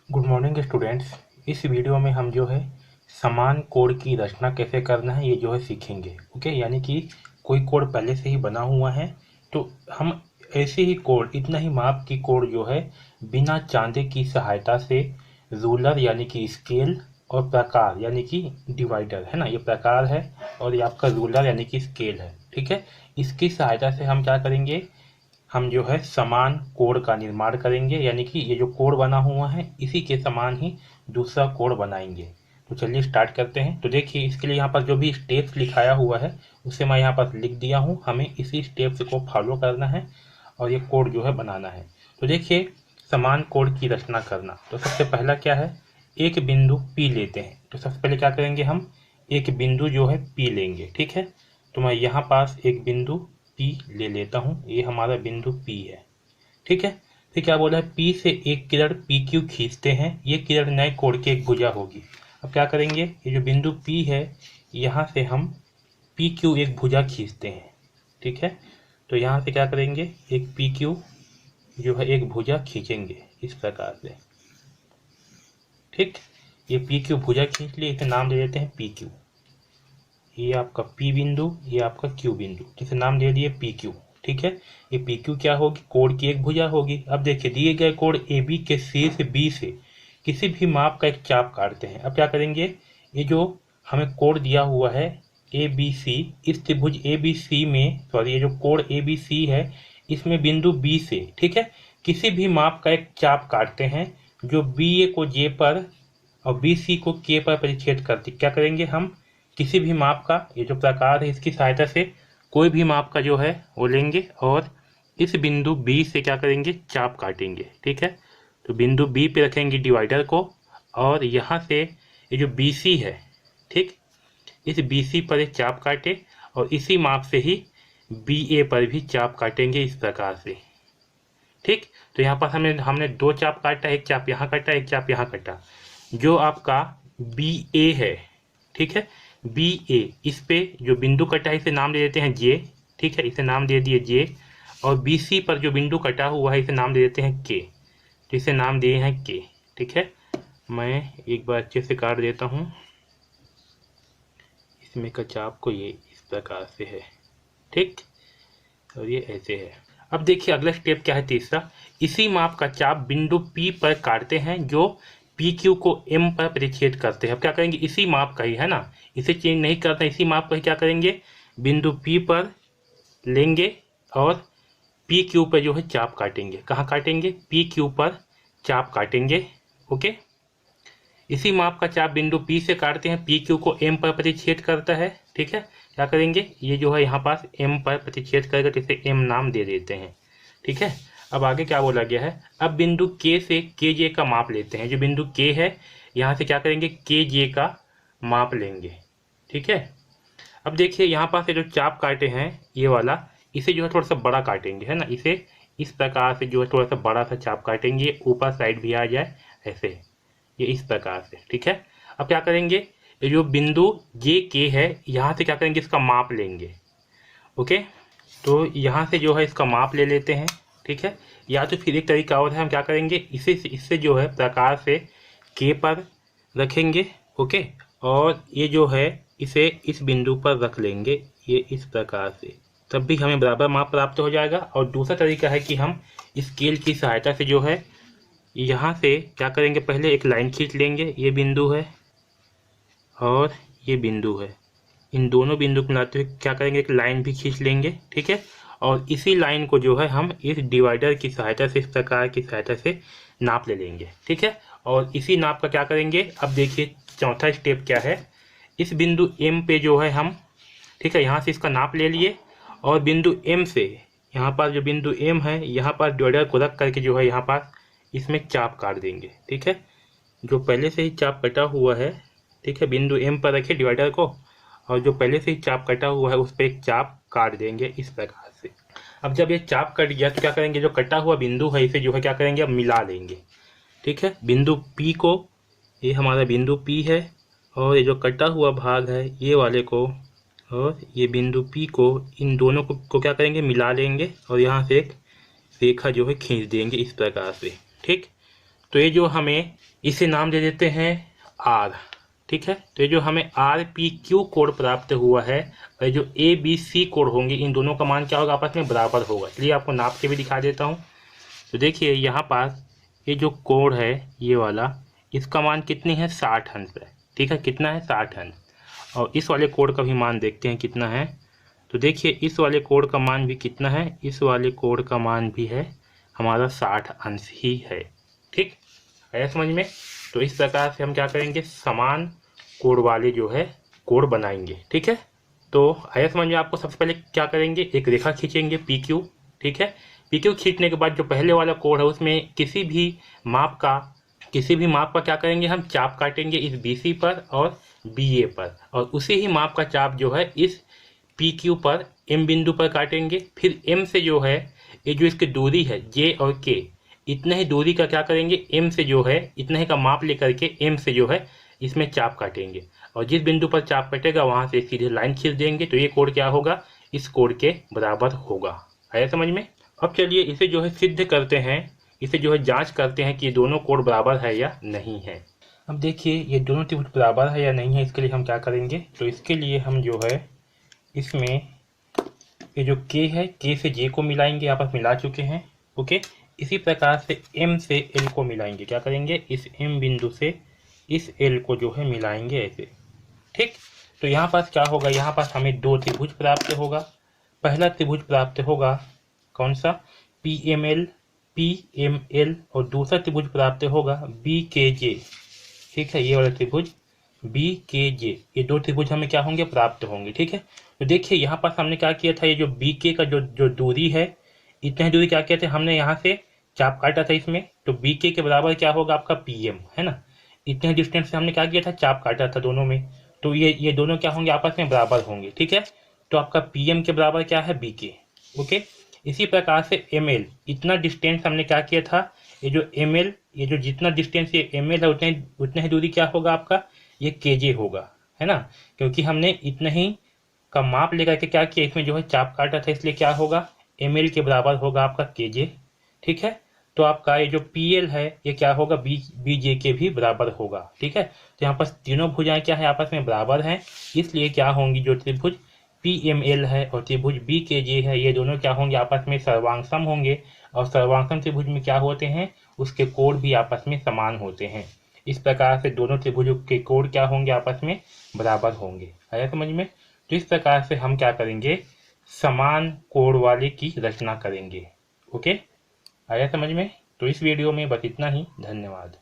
Good morning students. इस video में हम जो है समान कोड की रचना कैसे करना है ये जो है सीखेंगे। ओके, यानी कि कोई कोड पहले से ही बना हुआ है तो हम ऐसे ही कोड, इतना ही माप की कोड जो है बिना चांदे की सहायता से रूलर यानी कि स्केल और प्रकार यानी कि डिवाइडर है ना, ये प्रकार है और ये आपका रूलर यानी कि स्केल है। ठीक है, इसकी सहायता से हम क्या करेंगे, हम जो है समान कोड का निर्माण करेंगे, यानी कि ये जो कोड बना हुआ है इसी के समान ही दूसरा कोड बनाएंगे। तो चलिए स्टार्ट करते हैं। तो देखिए, इसके लिए यहाँ पर जो भी स्टेप्स लिखाया हुआ है उसे मैं यहाँ पर लिख दिया हूँ। हमें इसी स्टेप्स को फॉलो करना है और ये कोड जो है बनाना है। तो देखिए, समान कोड की रचना करना, तो सबसे पहला क्या है, एक बिंदु P लेते हैं। तो सबसे पहले क्या करेंगे, हम एक बिंदु जो है P लेंगे। ठीक है, तो मैं यहाँ पास एक बिंदु P ले लेता हूँ, ये हमारा बिंदु P है। ठीक है, फिर क्या बोला है, P से एक किरण PQ खींचते हैं, ये किरण नए कोण की एक भुजा होगी। अब क्या करेंगे, ये जो बिंदु P है यहाँ से हम PQ एक भुजा खींचते हैं। ठीक है, तो यहाँ से क्या करेंगे, एक PQ जो है एक भुजा खींचेंगे इस प्रकार से। ठीक, ये PQ भुजा खींच लिए, इसे नाम दे देते हैं PQ। ये आपका P बिंदु, ये आपका Q बिंदु, जिसे नाम दे दिए PQ। ठीक है, ये PQ क्या होगी, कोण की एक भुजा होगी। अब देखिए, दिए गए कोण AB के शीर्ष B से किसी भी माप का एक चाप काटते हैं। अब क्या करेंगे, ये जो हमें कोण दिया हुआ है ABC, इस त्रिभुज ABC में, सॉरी, ये जो कोण ABC है इसमें बिंदु B से, ठीक है, किसी भी माप का एक चाप काटते हैं जो BA को J पर और BC को K पर परिच्छेद करती। क्या करेंगे, हम किसी भी माप का, ये जो प्रकार है इसकी सहायता से कोई भी माप का जो है वो लेंगे और इस बिंदु B से क्या करेंगे, चाप काटेंगे। ठीक है, तो बिंदु B पे रखेंगे डिवाइडर को और यहाँ से ये जो BC है, ठीक, इस BC पर एक चाप काटे और इसी माप से ही BA पर भी चाप काटेंगे इस प्रकार से। ठीक, तो यहाँ पर हमने दो चाप काटा, एक चाप यहाँ काटा, एक चाप यहाँ काटा। जो आपका BA है, ठीक है, BA, इस पे जो बिंदु कटा है इसे नाम दे देते हैं J। ठीक है, इसे नाम दे दिए J। और BC पर जो बिंदु कटा हुआ है इसे नाम दे देते हैं K, तो इसे नाम दिए हैं K। ठीक है, मैं एक बार अच्छे से काट देता हूँ इसमें का चाप को, ये इस प्रकार से है। ठीक, और ये ऐसे है। अब देखिए अगला स्टेप क्या है, तीसरा, इसी माप का चाप बिंदु P पर काटते हैं जो PQ को M पर परिच्छेद करते हैं। अब क्या करेंगे, इसी माप का ही है ना, इसे चेंज नहीं करना, इसी माप का ही क्या करेंगे, बिंदु P पर लेंगे और PQ पर जो है चाप काटेंगे। कहाँ काटेंगे, PQ पर चाप काटेंगे। ओके, इसी माप का चाप बिंदु P से काटते हैं, PQ को M पर प्रतिच्छेद करता है। ठीक है, क्या करेंगे, ये जो है यहाँ पास M पर प्रतिच्छेद करेगा तो इसे M नाम दे देते हैं। ठीक है, अब आगे क्या बोला गया है, अब बिंदु K से KJ का माप लेते हैं। जो बिंदु K है यहाँ से क्या करेंगे, KJ का माप लेंगे। ठीक है, अब देखिए यहाँ पास जो चाप काटे हैं ये वाला, इसे जो है थोड़ा सा बड़ा काटेंगे, है ना, इसे इस प्रकार से जो है थोड़ा सा बड़ा सा चाप काटेंगे, ऊपर साइड भी आ जाए ऐसे, ये इस प्रकार से। ठीक है, अब क्या करेंगे, ये जो बिंदु JK है यहाँ से क्या करेंगे, इसका माप लेंगे। ओके, तो यहाँ से जो है इसका माप ले लेते हैं। ठीक है, या तो फिर एक तरीका और है, हम क्या करेंगे, इससे जो है प्रकार से K पर रखेंगे। ओके, और ये जो है इसे इस बिंदु पर रख लेंगे, ये इस प्रकार से, तब भी हमें बराबर माप प्राप्त हो जाएगा। और दूसरा तरीका है कि हम स्केल की सहायता से जो है यहाँ से क्या करेंगे, पहले एक लाइन खींच लेंगे, ये बिंदु है और ये बिंदु है, इन दोनों बिंदु को मिलाते हुए क्या करेंगे, एक लाइन भी खींच लेंगे। ठीक है, और इसी लाइन को जो है हम इस डिवाइडर की सहायता से, इस प्रकार की सहायता से नाप ले लेंगे। ठीक है, और इसी नाप का क्या करेंगे, अब देखिए चौथा स्टेप क्या है, इस बिंदु M पे जो है हम, ठीक है, यहाँ से इसका नाप ले लिए और बिंदु M से यहाँ पर जो बिंदु M है यहाँ पर डिवाइडर को रख करके जो है यहाँ पर इसमें चाप काट देंगे। ठीक है, जो पहले से ही चाप कटा हुआ है, ठीक है, बिंदु M पर रखे डिवाइडर को और जो पहले से ही चाप कटा हुआ है उस पर एक चाप काट देंगे इस प्रकार से। अब जब ये चाप कट गया तो क्या करेंगे, जो कटा हुआ बिंदु है इसे जो है क्या करेंगे, अब मिला लेंगे। ठीक है, बिंदु P को, ये हमारा बिंदु P है और ये जो कटा हुआ भाग है ये वाले को और ये बिंदु P को, इन दोनों को क्या करेंगे, मिला लेंगे और यहाँ से एक रेखा जो है खींच देंगे इस प्रकार से। ठीक, तो ये जो हमें इसे नाम दे देते हैं आर, ठीक है। तो ये जो हमें RPQ कोड प्राप्त हुआ है और ये जो ABC कोड होंगे इन दोनों का मान क्या होगा, आपस में बराबर होगा। चलिए आपको नाप के भी दिखा देता हूँ। तो देखिए यहाँ पास ये जो कोड है ये वाला, इसका मान कितनी है 60 अंश है, ठीक है। कितना है 60 अंश। और इस वाले कोड का भी मान देखते हैं कितना है। तो देखिए इस वाले कोड का मान भी कितना है, इस वाले कोड का मान भी है हमारा 60 अंश ही है, ठीक है समझ में। तो इस प्रकार से हम क्या करेंगे, समान कोड वाले जो है कोड बनाएंगे, ठीक है। तो आया समझ में आपको। सबसे पहले क्या करेंगे, एक रेखा खींचेंगे PQ, ठीक है। PQ खींचने के बाद जो पहले वाला कोड है उसमें किसी भी माप का क्या करेंगे, हम चाप काटेंगे इस BC पर और BA पर, और उसी ही माप का चाप जो है इस PQ पर M बिंदु पर काटेंगे। फिर M से जो है ये जो इसकी दूरी है J और K, इतने ही दूरी का क्या करेंगे, M से जो है इतने ही का माप लेकर के M से जो है इसमें चाप काटेंगे, और जिस बिंदु पर चाप कटेगा वहां से सीधे लाइन खींच देंगे। तो ये कोड क्या होगा, इस कोड के बराबर होगा। आया समझ में। अब चलिए इसे जो है सिद्ध करते हैं, इसे जो है जांच करते हैं कि ये दोनों कोड बराबर है या नहीं है। अब देखिए ये दोनों त्रिभुज बराबर है या नहीं है, इसके लिए हम क्या करेंगे। तो इसके लिए हम जो है इसमें ये जो K है, K से J को मिलाएंगे, आपस मिला चुके हैं, ओके। इसी प्रकार से M से L को मिलाएंगे, क्या करेंगे, इस M बिंदु से इस L को जो है मिलाएंगे ऐसे, ठीक। तो यहाँ पास क्या होगा, यहाँ पास हमें दो त्रिभुज प्राप्त होगा। पहला त्रिभुज प्राप्त होगा कौन सा, PML, और दूसरा त्रिभुज प्राप्त होगा BKJ, ठीक है। ये वाला त्रिभुज BKJ, ये दो त्रिभुज हमें क्या होंगे, प्राप्त होंगे, ठीक है। तो देखिए यहाँ पास हमने क्या किया था, ये जो BK का जो दूरी है, इतनी दूरी क्या किया था हमने, यहाँ से चाप काटा था इसमें। तो BK के बराबर क्या होगा आपका PM, है ना। इतने डिस्टेंस से हमने क्या किया था, चाप काटा था दोनों में। तो ये दोनों क्या होंगे, आपस में बराबर होंगे, ठीक है। तो आपका PM के बराबर क्या है, BK, ओके। इसी प्रकार से ML, इतना डिस्टेंस हमने क्या किया था, ये जो ML, ये जो जितना डिस्टेंस ये ML है उतने ही दूरी क्या होगा आपका, ये KJ होगा, है ना। क्योंकि हमने इतना ही का माप लेकर के क्या किया, इसमें जो है चाप काटा था, इसलिए क्या होगा, ML के बराबर होगा आपका KJ, ठीक है। तो आपका ये जो PL है ये क्या होगा, BJ के भी बराबर होगा, ठीक है। तो यहाँ पर तीनों भुजाएं क्या है, आपस में बराबर हैं, इसलिए क्या होंगी, जो त्रिभुज PML है और त्रिभुज BKJ है, ये दोनों क्या होंगे, आपस में सर्वांगसम होंगे। और सर्वांगसम त्रिभुज में क्या होते हैं, उसके कोण भी आपस में समान होते हैं। इस प्रकार से दोनों त्रिभुजों के कोण क्या होंगे, आपस में बराबर होंगे। आया समझ में। तो इस प्रकार से हम क्या करेंगे, समान कोण वाले की रचना करेंगे, ओके। आया समझ में। तो इस वीडियो में बस इतना ही, धन्यवाद।